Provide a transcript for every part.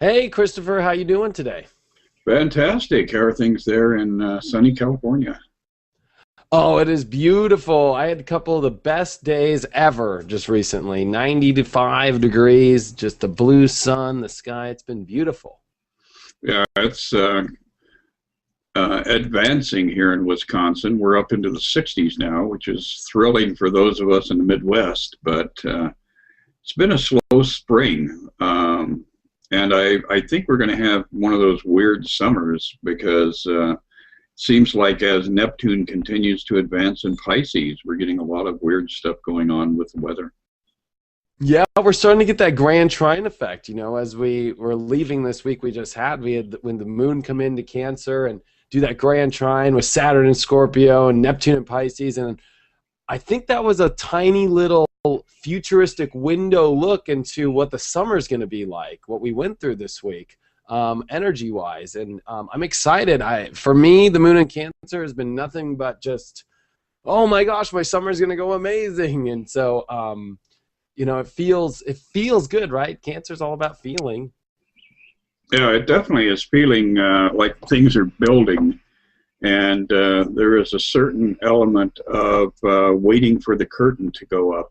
Hey, Christopher, how you doing today? Fantastic. How are things there in sunny California? Oh, it is beautiful. I had a couple of the best days ever just recently. 90 to 5 degrees, just the blue sun, the sky. It's been beautiful. Yeah, it's advancing here in Wisconsin. We're up into the 60s now, which is thrilling for those of us in the Midwest, but it's been a slow spring. And I think we're going to have one of those weird summers because it seems like as Neptune continues to advance in Pisces, we're getting a lot of weird stuff going on with the weather. Yeah, we're starting to get that grand trine effect, as we were leaving this week we had when the moon come into Cancer and do that grand trine with Saturn and Scorpio and Neptune and Pisces. And I think that was a tiny little futuristic window look into what the summer's going to be like, what we went through this week, energy-wise. And I'm excited. For me, the moon in Cancer has been nothing but just, oh my gosh, my summer's going to go amazing. And so, it feels good, right? Cancer's all about feeling. Yeah, it definitely is feeling like things are building, and there is a certain element of waiting for the curtain to go up.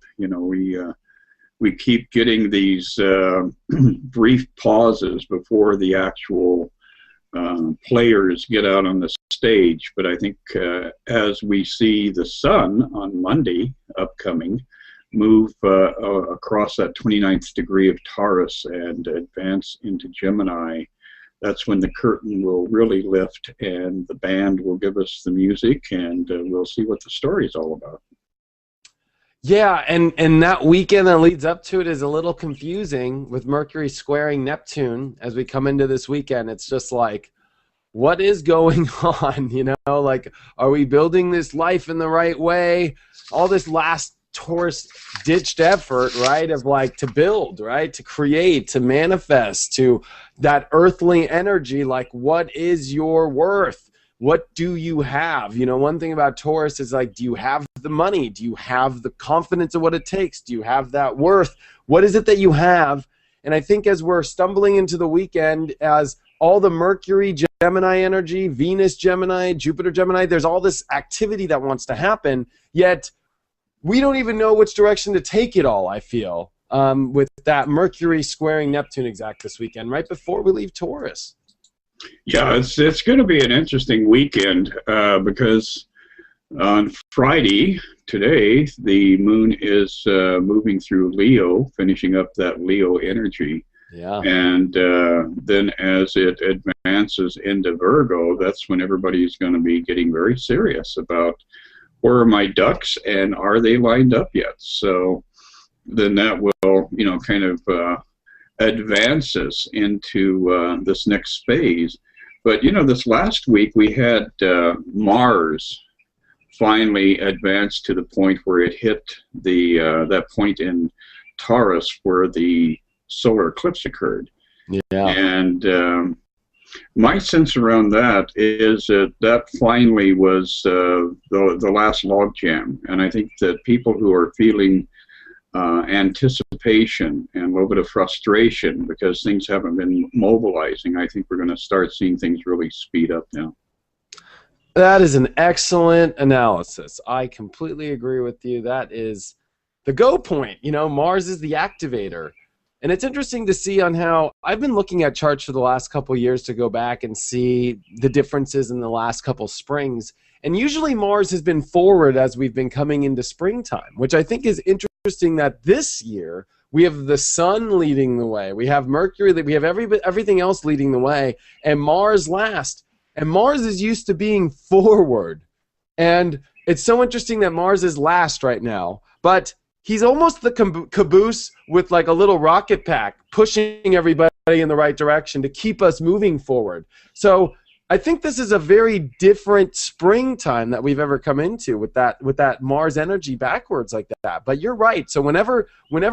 We keep getting these brief pauses before the actual players get out on the stage. But I think as we see the sun on Monday upcoming move across that 29th degree of Taurus and advance into Gemini, that's when the curtain will really lift and the band will give us the music, and we'll see what the story is all about. Yeah, and that weekend that leads up to it is a little confusing with Mercury squaring Neptune as we come into this weekend. It's just like, what is going on? Like, are we building this life in the right way? All this last Taurus ditched effort, right, of like to build, right, to create, to manifest, to that earthly energy. Like, what is your worth? What do you have? One thing about Taurus is like, do you have the money? Do you have the confidence of what it takes? Do you have that worth? What is it that you have? And I think as we're stumbling into the weekend, as all the Mercury Gemini energy, Venus Gemini, Jupiter Gemini, there's all this activity that wants to happen, yet we don't even know which direction to take it all, I feel, with that Mercury squaring Neptune exact this weekend, right before we leave Taurus. Yeah, it's going to be an interesting weekend because on Friday, today, the moon is moving through Leo, finishing up that Leo energy. Yeah. And then as it advances into Virgo, that's when everybody's going to be getting very serious about where are my ducks and are they lined up yet? So then that will, kind of advance us into this next phase. But, this last week we had Mars finally advance to the point where it hit that point in Taurus where the solar eclipse occurred. Yeah. And my sense around that is that finally was the last logjam. And I think that people who are feeling anticipation and a little bit of frustration because things haven't been mobilizing, I think we're going to start seeing things really speed up now. That is an excellent analysis. I completely agree with you. That is the go point. Mars is the activator. And it's interesting to see on how I've been looking at charts for the last couple of years to go back and see the differences in the last couple springs. And usually Mars has been forward as we've been coming into springtime, which I think is interesting that this year we have the sun leading the way. We have Mercury, we have everything else leading the way, and Mars last. And Mars is used to being forward. And it's so interesting that Mars is last right now. But he's almost the caboose with like a little rocket pack pushing everybody in the right direction to keep us moving forward. So I think this is a very different springtime that we've ever come into with that Mars energy backwards like that. But you're right. So whenever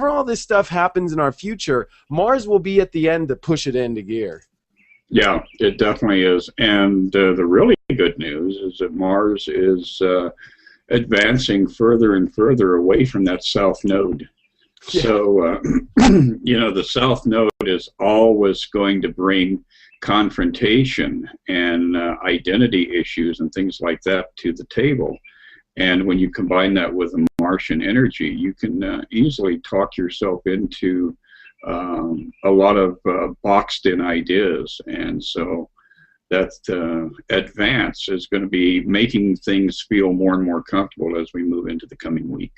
all this stuff happens in our future, Mars will be at the end to push it into gear. Yeah, it definitely is. And the really good news is that Mars is advancing further and further away from that south node. Yeah. So, the South Node is always going to bring confrontation and identity issues and things like that to the table. And when you combine that with the Martian energy, you can easily talk yourself into a lot of boxed in ideas. And so that advance is going to be making things feel more and more comfortable as we move into the coming week.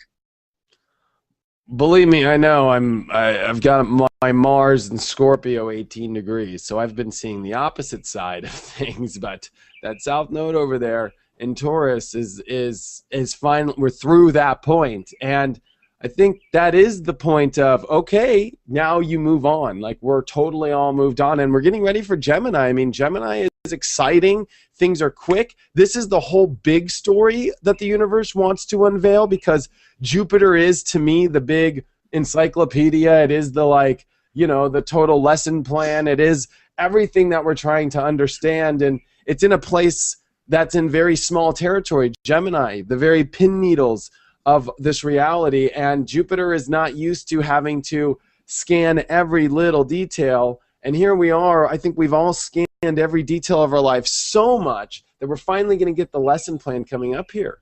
Believe me, I know. I've got my Mars in Scorpio 18 degrees, so I've been seeing the opposite side of things. But that South Node over there in Taurus is fine. We're through that point, and I think that is the point of, okay, now you move on. Like, we're totally all moved on, and we're getting ready for Gemini. I mean, Gemini is exciting. Things are quick. This is the whole big story that the universe wants to unveil, because Jupiter is, to me, the big encyclopedia. It is the, like, the total lesson plan. It is everything that we're trying to understand, and it's in a place that's in very small territory. Gemini, the very pin needles of this reality, and Jupiter is not used to having to scan every little detail. And here we are. I think we've all scanned every detail of our life so much that we're finally going to get the lesson plan coming up here.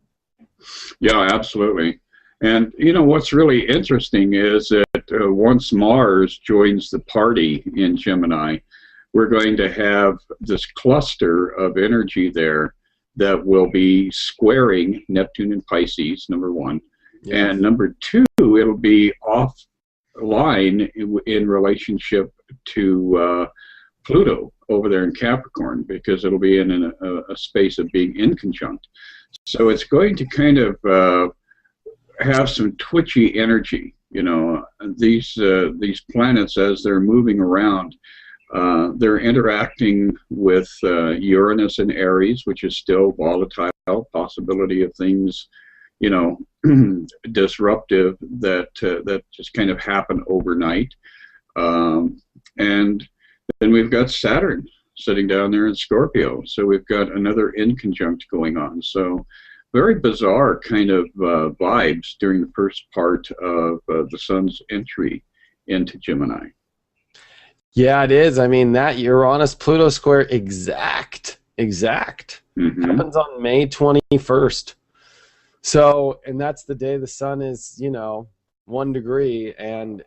Yeah, absolutely. And what's really interesting is that once Mars joins the party in Gemini, we're going to have this cluster of energy there that will be squaring Neptune and Pisces, number one. Yeah. And number two, it'll be offline in relationship to Pluto over there in Capricorn, because it'll be in a space of being in conjunct. So it's going to kind of have some twitchy energy. These planets, as they're moving around, they're interacting with Uranus and Aries, which is still volatile, possibility of things, disruptive that just kind of happen overnight. And then we've got Saturn sitting down there in Scorpio. So we've got another inconjunct going on. So very bizarre kind of vibes during the first part of the sun's entry into Gemini. Yeah, it is. I mean, that Uranus-Pluto square exact happens on May 21st. So, and that's the day the sun is, 1 degree, and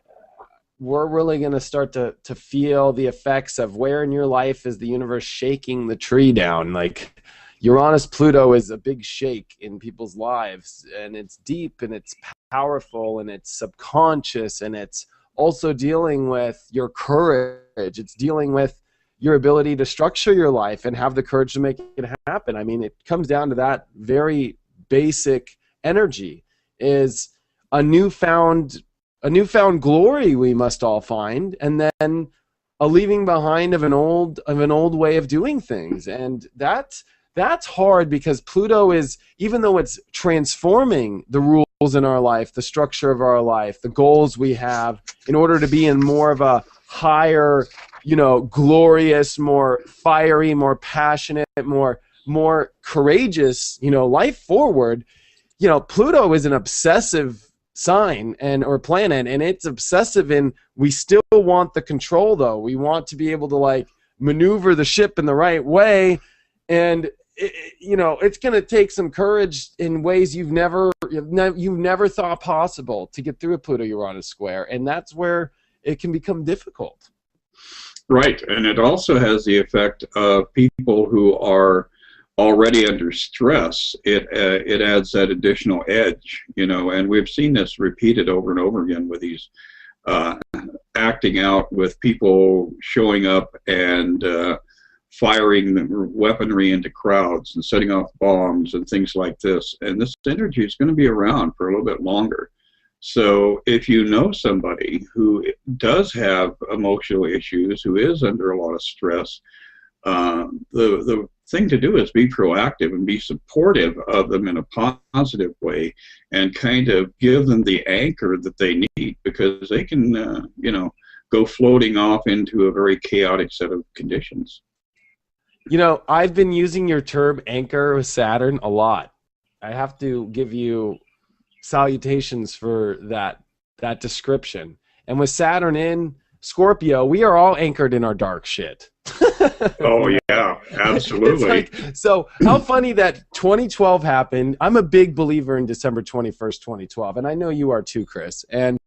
we're really going to start to feel the effects of where in your life is the universe shaking the tree down. Like, Uranus-Pluto is a big shake in people's lives, and it's deep, and it's powerful, and it's subconscious, and it's also dealing with your courage. It's dealing with your ability to structure your life and have the courage to make it happen. I mean, it comes down to that very basic energy, is a newfound glory we must all find, and then a leaving behind of an old way of doing things. And that's hard, because Pluto is, even though it's transforming the rules in our life, the structure of our life, the goals we have, in order to be in more of a higher, glorious, more fiery, more passionate, more courageous, life forward. Pluto is an obsessive sign or planet, and it's obsessive, and we still want the control, though. We want to be able to, like, maneuver the ship in the right way, and it's going to take some courage in ways you've never thought possible to get through a Pluto-Uranus square, and that's where it can become difficult. Right, and it also has the effect of people who are already under stress. It adds that additional edge, and we've seen this repeated over and over again with these acting out, with people showing up and firing weaponry into crowds and setting off bombs and things like this. And this energy is going to be around for a little bit longer. So if you know somebody who does have emotional issues, who is under a lot of stress, the thing to do is be proactive and be supportive of them in a positive way, and kind of give them the anchor that they need, because they can, go floating off into a very chaotic set of conditions. I've been using your term anchor with Saturn a lot. I have to give you salutations for that that description. And with Saturn in Scorpio, we are all anchored in our dark shit. Oh, yeah, absolutely. It's like, so how funny that 2012 happened. I'm a big believer in December 21st, 2012, and I know you are too, Chris. And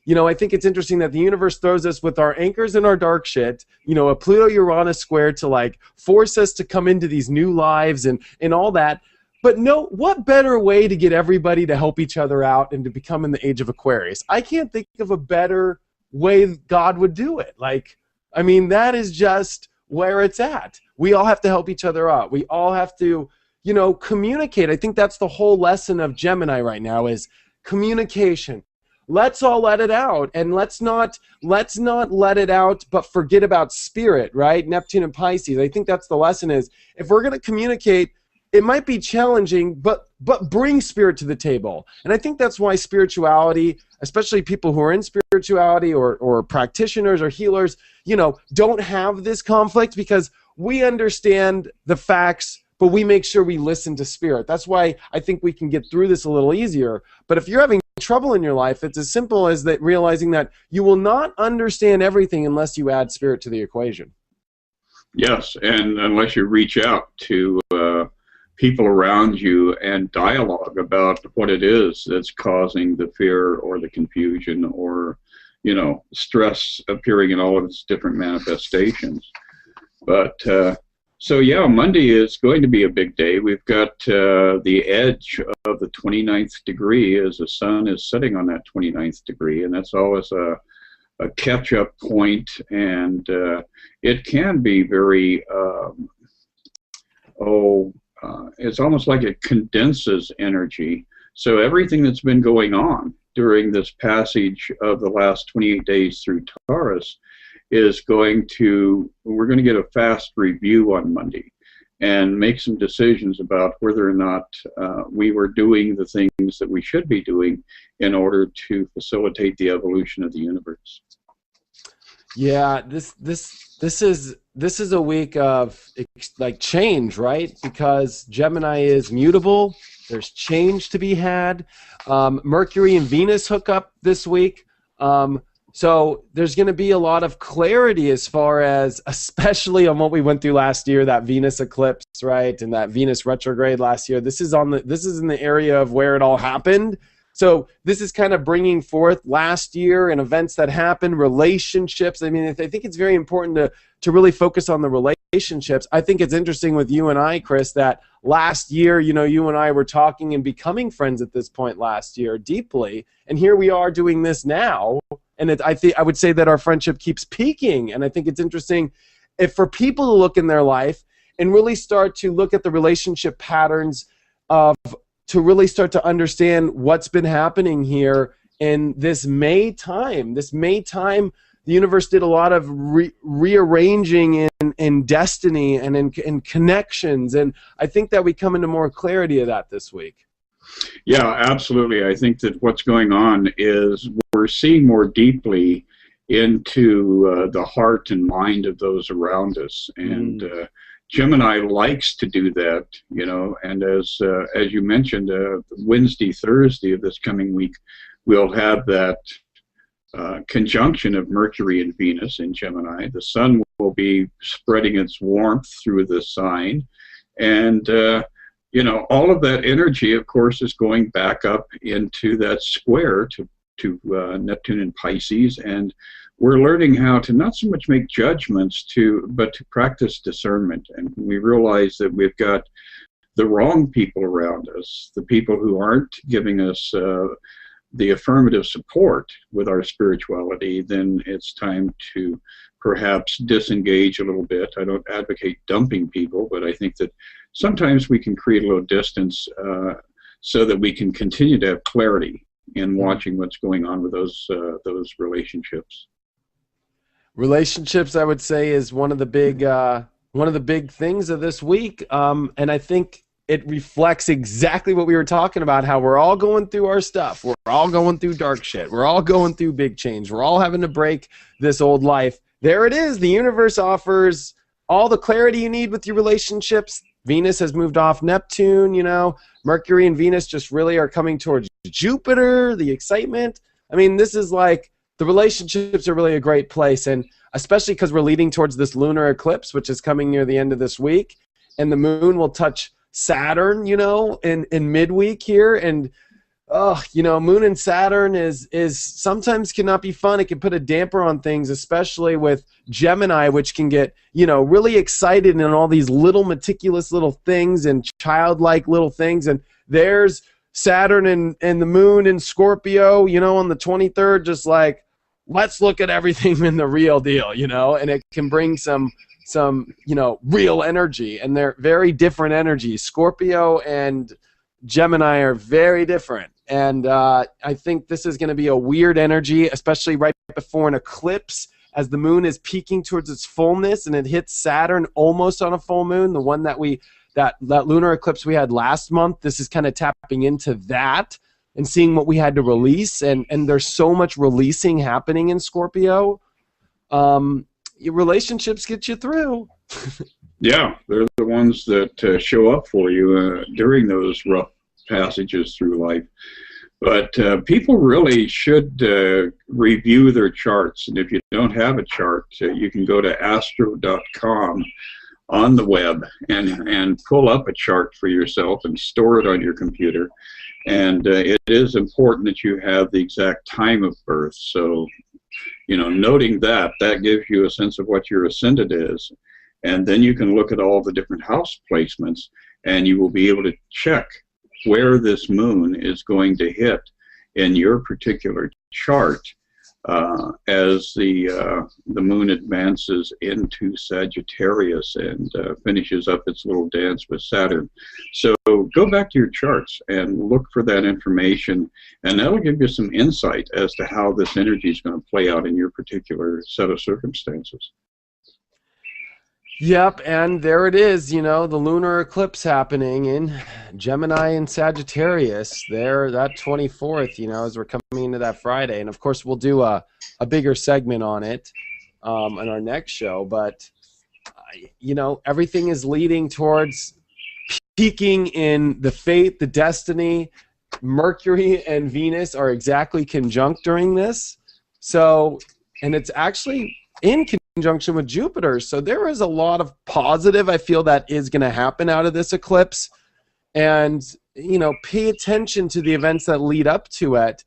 you know, I think it's interesting that the universe throws us with our anchors in our dark shit, you know, a Pluto-Uranus square to like force us to come into these new lives and all that. But no, what better way to get everybody to help each other out and to become in the age of Aquarius? I can't think of a better way God would do it. Like, I mean, that is just where it's at. We all have to help each other out. We all have to, you know, communicate. I think that's the whole lesson of Gemini right now is communication. Let's all let it out, and let's not let it out but forget about spirit, right? Neptune and Pisces. I think that's the lesson is if we're going to communicate, it might be challenging, but bring spirit to the table. And I think that's why spirituality, especially people who are in spirituality or practitioners or healers, you know, don't have this conflict because we understand the facts, but we make sure we listen to spirit. That's why I think we can get through this a little easier. But if you're having trouble in your life, it's as simple as that, realizing that you will not understand everything unless you add spirit to the equation. Yes, and unless you reach out to people around you and dialogue about what it is that's causing the fear or the confusion or, you know, stress appearing in all of its different manifestations. But so yeah, Monday is going to be a big day. We've got the edge of the 29th degree as the sun is setting on that 29th degree, and that's always a catch-up point, and it can be very, it's almost like it condenses energy. So everything that's been going on during this passage of the last 28 days through Taurus is we're going to get a fast review on Monday and make some decisions about whether or not we were doing the things that we should be doing in order to facilitate the evolution of the universe. Yeah, this is a week of like change, right? Because Gemini is mutable. There's change to be had. Mercury and Venus hook up this week. So there's going to be a lot of clarity as far as, especially on what we went through last year, that Venus eclipse, right, and that Venus retrograde last year. This is in the area of where it all happened. So this is kind of bringing forth last year and events that happened, relationships. I mean, I think it's very important to really focus on the relationships. I think it's interesting with you and I, Chris, that last year, you know, you and I were talking and becoming friends at this point last year deeply, and here we are doing this now. And I would say that our friendship keeps peaking, and I think it's interesting if for people to look in their life and really start to look at the relationship patterns to really start to understand what's been happening here in this May time. This May time, the universe did a lot of rearranging in destiny and in connections, and I think that we come into more clarity of that this week. Yeah, absolutely. I think that what's going on is we're seeing more deeply into the heart and mind of those around us, and Gemini likes to do that, you know. And as you mentioned, Wednesday, Thursday of this coming week, we'll have that conjunction of Mercury and Venus in Gemini. The sun will be spreading its warmth through the sign, and you know, all of that energy, of course, is going back up into that square to Neptune and Pisces, and we're learning how to not so much make judgments but to practice discernment. And we realize that we've got the wrong people around us, the people who aren't giving us the affirmative support with our spirituality, then it's time to perhaps disengage a little bit. I don't advocate dumping people, but I think that sometimes we can create a little distance so that we can continue to have clarity in watching what's going on with those relationships. Relationships, I would say, is one of the big things of this week, and I think it reflects exactly what we were talking about, how we're all going through our stuff. We're all going through dark shit. We're all going through big change. We're all having to break this old life. There it is. The universe offers all the clarity you need with your relationships. Venus has moved off Neptune, you know. Mercury and Venus just really are coming towards Jupiter, the excitement. I mean, this is like, the relationships are really a great place, and especially because we're leading towards this lunar eclipse, which is coming near the end of this week, and the moon will touch Saturn, in midweek here, and moon and Saturn is sometimes cannot be fun. It can put a damper on things, especially with Gemini, which can get, really excited in all these little meticulous little things and childlike little things. And there's Saturn and the moon in Scorpio, on the 23rd, just like, let's look at everything in the real deal, and it can bring some real energy, and they're very different energies. Scorpio and Gemini are very different. And I think this is going to be a weird energy, especially right before an eclipse, as the moon is peaking towards its fullness, and it hits Saturn almost on a full moon, the one that lunar eclipse we had last month. This is kind of tapping into that and seeing what we had to release. And there's so much releasing happening in Scorpio. Your relationships get you through. Yeah, they're the ones that show up for you during those rough passages through life. But people really should review their charts. And if you don't have a chart, you can go to astro.com on the web and pull up a chart for yourself and store it on your computer. And it is important that you have the exact time of birth. So, noting that gives you a sense of what your ascendant is. And then you can look at all the different house placements, and you will be able to check where this moon is going to hit in your particular chart as the moon advances into Sagittarius and finishes up its little dance with Saturn. So go back to your charts and look for that information, and that'll give you some insight as to how this energy is going to play out in your particular set of circumstances. Yep, and there it is, the lunar eclipse happening in Gemini and Sagittarius there, that 24th, as we're coming into that Friday. And of course, we'll do a bigger segment on it in our next show. But, everything is leading towards peaking in the fate, the destiny. Mercury and Venus are exactly conjunct during this. So, and it's actually in conjunction with Jupiter. So there is a lot of positive, I feel, that is going to happen out of this eclipse. And, pay attention to the events that lead up to it.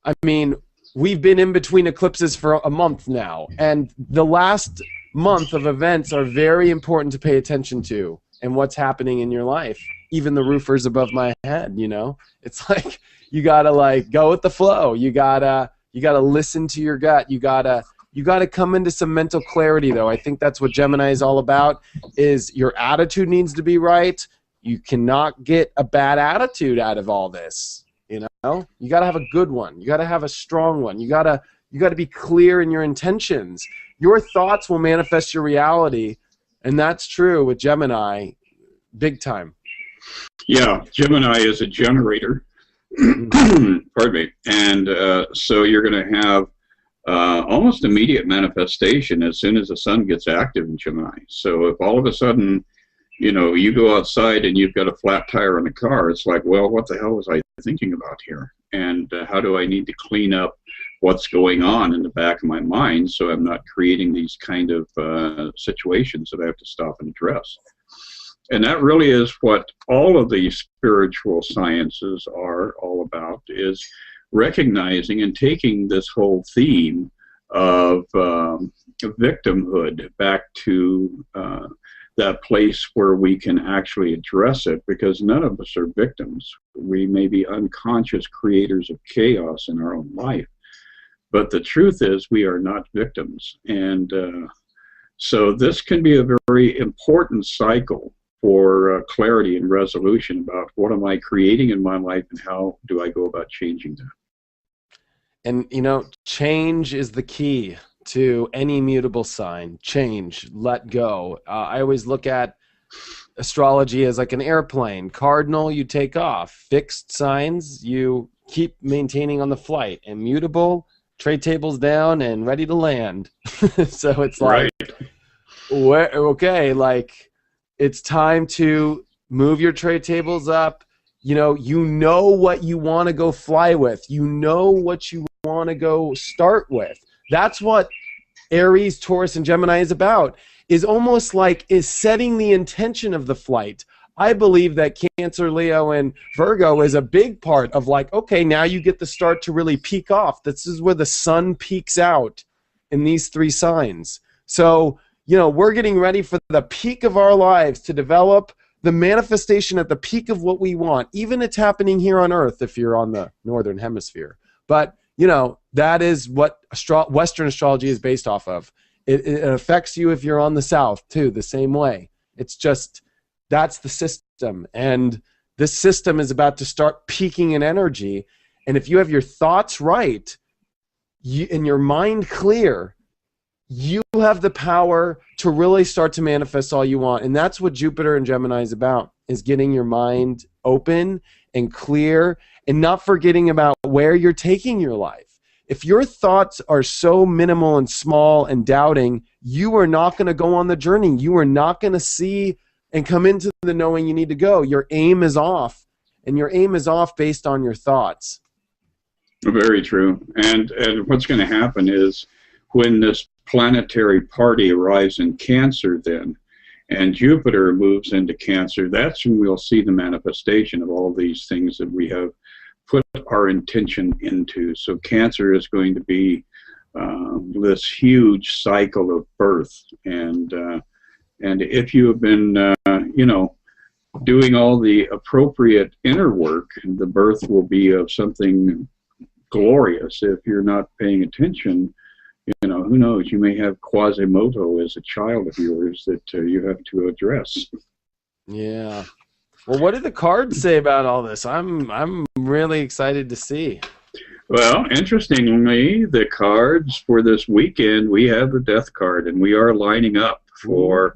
I mean, we've been in between eclipses for a month now. And the last month of events are very important to pay attention to and what's happening in your life. Even the roofers above my head, It's like you got to go with the flow. You got to listen to your gut. You got to come into some mental clarity, though. I think that's what Gemini is all about, is your attitude needs to be right. You cannot get a bad attitude out of all this, You got to have a good one. You got to have a strong one. You got to be clear in your intentions. Your thoughts will manifest your reality, and that's true with Gemini big time. Yeah, Gemini is a generator. Pardon me. And so you're going to have almost immediate manifestation as soon as the sun gets active in Gemini. So if all of a sudden, you go outside and you've got a flat tire in the car, it's like, well, what the hell was I thinking about here? And how do I need to clean up what's going on in the back of my mind so I'm not creating these kind of situations that I have to stop and address? And that really is what all of these spiritual sciences are all about, is recognizing and taking this whole theme of victimhood back to that place where we can actually address it, because none of us are victims. We may be unconscious creators of chaos in our own life, but the truth is we are not victims. And so this can be a very important cycle for clarity and resolution about what am I creating in my life and how do I go about changing that. And, change is the key to any mutable sign. Change, let go. I always look at astrology as like an airplane. Cardinal, you take off. Fixed signs, you keep maintaining on the flight. Immutable, tray tables down and ready to land. So it's like, right. Okay, it's time to move your tray tables up. You know what you want to go fly with. You know what you want to go start with. That's what Aries, Taurus, and Gemini is about, is almost like is setting the intention of the flight. I believe that Cancer, Leo, and Virgo is a big part of like, okay, now you get to start to really peak off. This is where the sun peaks out in these three signs. So, we're getting ready for the peak of our lives to develop the manifestation at the peak of what we want. Even it's happening here on Earth if you're on the northern hemisphere. But, that is what Western astrology is based off of. It affects you if you're on the south, too, the same way. It's just, that's the system. And this system is about to start peaking in energy. And if you have your thoughts right and your mind clear, you have the power to really start to manifest all you want. And that's what Jupiter and Gemini is about, is getting your mind open and clear and not forgetting about where you're taking your life. If your thoughts are so minimal and small and doubting, you are not going to go on the journey. You are not going to see and come into the knowing you need to go. Your aim is off, and your aim is off based on your thoughts. Very true. And what's going to happen is when this planetary party arrives in Cancer then, and Jupiter moves into Cancer, that's when we'll see the manifestation of all these things that we have put our intention into. So Cancer is going to be this huge cycle of birth, and if you have been doing all the appropriate inner work, the birth will be of something glorious. If you're not paying attention, who knows, you may have Quasimodo as a child of yours that you have to address. Yeah. Well, what do the cards say about all this? I'm really excited to see. Well, interestingly, the cards for this weekend, we have the Death card, and we are lining up for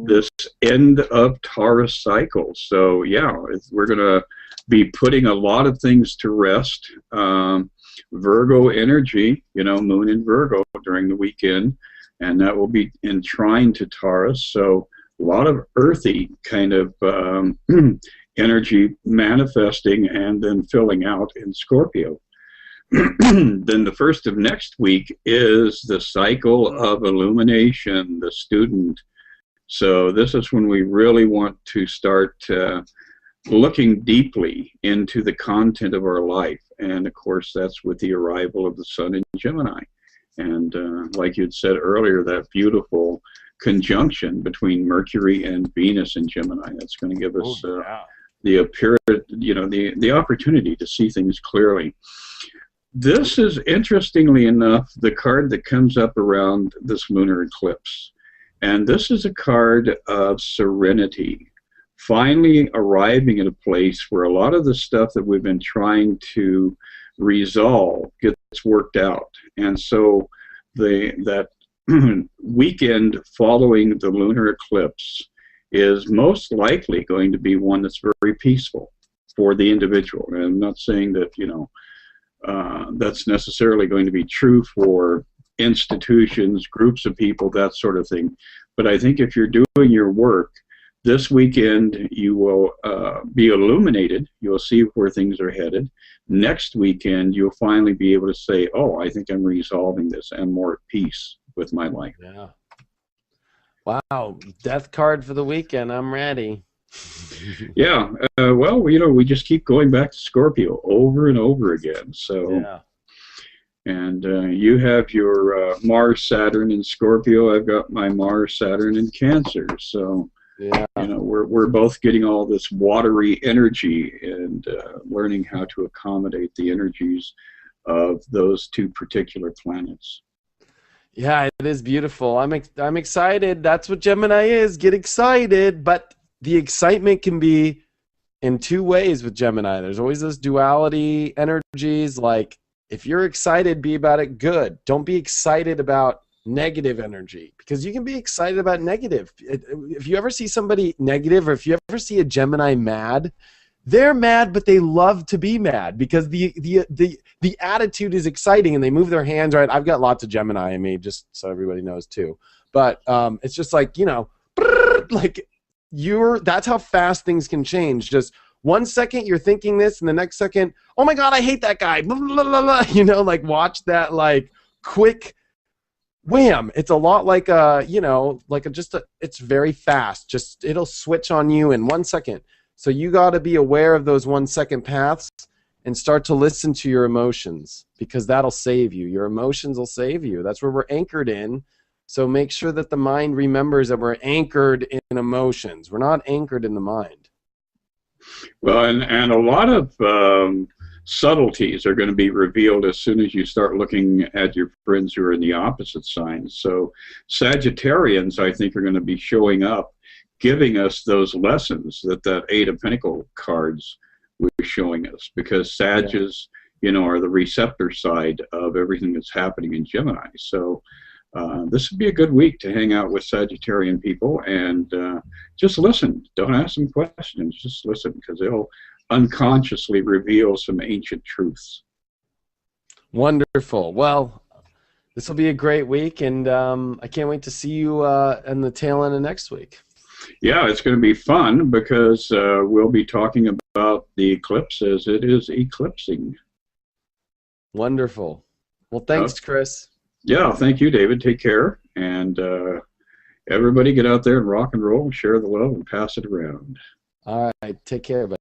this end of Taurus cycle. So, yeah, we're going to be putting a lot of things to rest. Virgo energy, Moon in Virgo during the weekend, and that will be enshrined to Taurus. So a lot of earthy kind of energy manifesting and then filling out in Scorpio. Then the first of next week is the cycle of illumination, the student. So this is when we really want to start looking deeply into the content of our life. And of course, that's with the arrival of the sun in Gemini. And like you'd said earlier, that beautiful conjunction between Mercury and Venus in Gemini, that's going to give us the appearance, the opportunity to see things clearly. This is, interestingly enough, the card that comes up around this lunar eclipse. And this is a card of serenity, finally arriving at a place where a lot of the stuff that we've been trying to resolve gets worked out. And so that weekend following the lunar eclipse is most likely going to be one that's very peaceful for the individual. And I'm not saying that, that's necessarily going to be true for institutions, groups of people, that sort of thing. But I think if you're doing your work, this weekend you will be illuminated. You'll see where things are headed. Next weekend, you'll finally be able to say, oh, I think I'm resolving this. I'm more at peace with my life. Yeah. Wow. Death card for the weekend. I'm ready. Yeah. Well, we just keep going back to Scorpio over and over again. So, yeah. And you have your Mars, Saturn in Scorpio. I've got my Mars, Saturn in Cancer. So, yeah, we're both getting all this watery energy and learning how to accommodate the energies of those two particular planets. Yeah, it is beautiful. I'm excited. That's what Gemini is. Get excited, but the excitement can be in two ways with Gemini. There's always this duality energies. Like, if you're excited, be about it good. Don't be excited about negative energy, because you can be excited about negative. If you ever see somebody negative, or if you ever see a Gemini mad, they're mad, but they love to be mad because the attitude is exciting and they move their hands right. I've got lots of Gemini in me, just so everybody knows too. But it's just like, like that's how fast things can change. Just one second you're thinking this, and the next second, oh my God, I hate that guy. Blah, blah, blah, blah. You know, like watch that like quick wham. It's a lot like you know, like it's very fast. Just it'll switch on you in 1 second. So you got to be aware of those 1 second paths and start to listen to your emotions, because that'll save you. Your emotions will save you. That's where we're anchored in. So make sure that the mind remembers that we're anchored in emotions. We're not anchored in the mind. Well, and a lot of subtleties are going to be revealed as soon as you start looking at your friends who are in the opposite signs. So Sagittarians, I think, are going to be showing up, giving us those lessons that Eight of Pentacles cards was showing us, because Sages, you know, are the receptor side of everything that's happening in Gemini. So this would be a good week to hang out with Sagittarian people and just listen. Don't ask them questions. Just listen, because they'll unconsciously reveal some ancient truths. Wonderful. Well, this will be a great week, and I can't wait to see you in the tail end of next week. Yeah, it's going to be fun, because we'll be talking about the eclipse as it is eclipsing. Wonderful. Well, thanks, Chris. Yeah, thank you, David. Take care. And everybody get out there and rock and roll, share the love, and pass it around. All right. Take care, buddy.